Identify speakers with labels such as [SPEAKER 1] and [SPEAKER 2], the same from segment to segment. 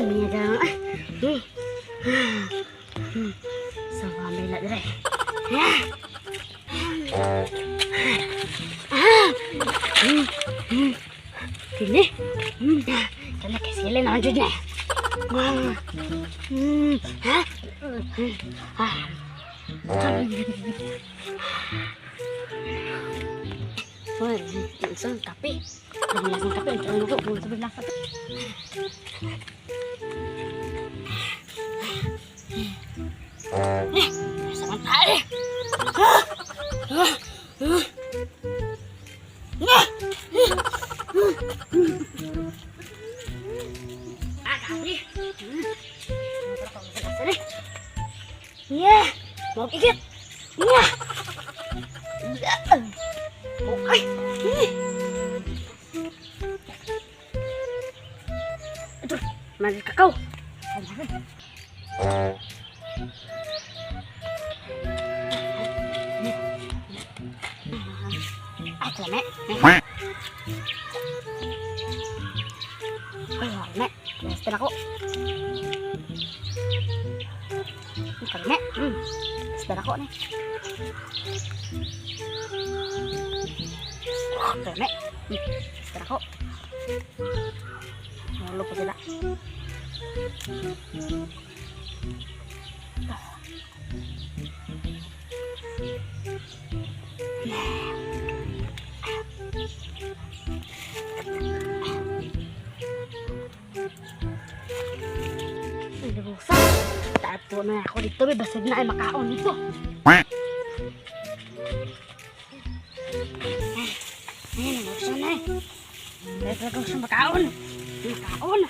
[SPEAKER 1] Minyagang so ambil dire. Kini kana kasile na jud na. Wah, isang kape. Isang kape, ang ko buo sa lang kape. Samantala. Yeah, mau ikut. Yeah. Okay. Ito, mali kakao. Ito na. Ay, na. Gusto na ko. Ito na. Gusto na ko na. Ito na. Gusto na ko. Nalulog ko sila. Nabusa. Tato na ako dito. May basag na ay makaon dito. Nabusa na eh. Nagagawag siya makaon. Makaon.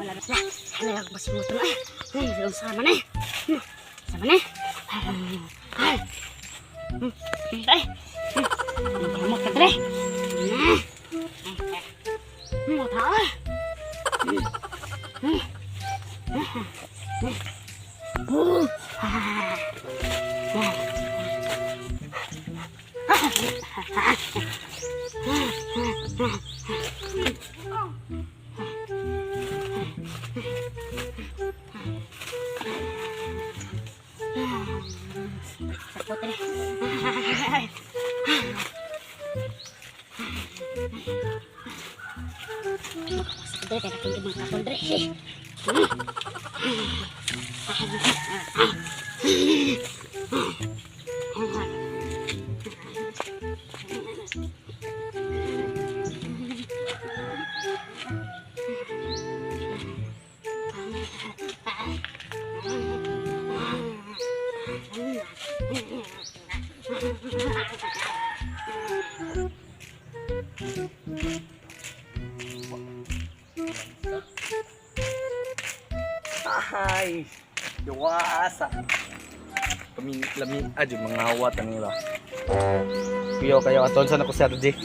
[SPEAKER 1] Wala na sila. Nagagawag masimuto na eh. Nagagawag sama na eh. Sama na eh. Ay. Nagagawag ka dre. Mata eh.
[SPEAKER 2] Ay, dewasa. Kami lami aja mengawat ang ila. Kuyo kayo aton sana ko Saturday.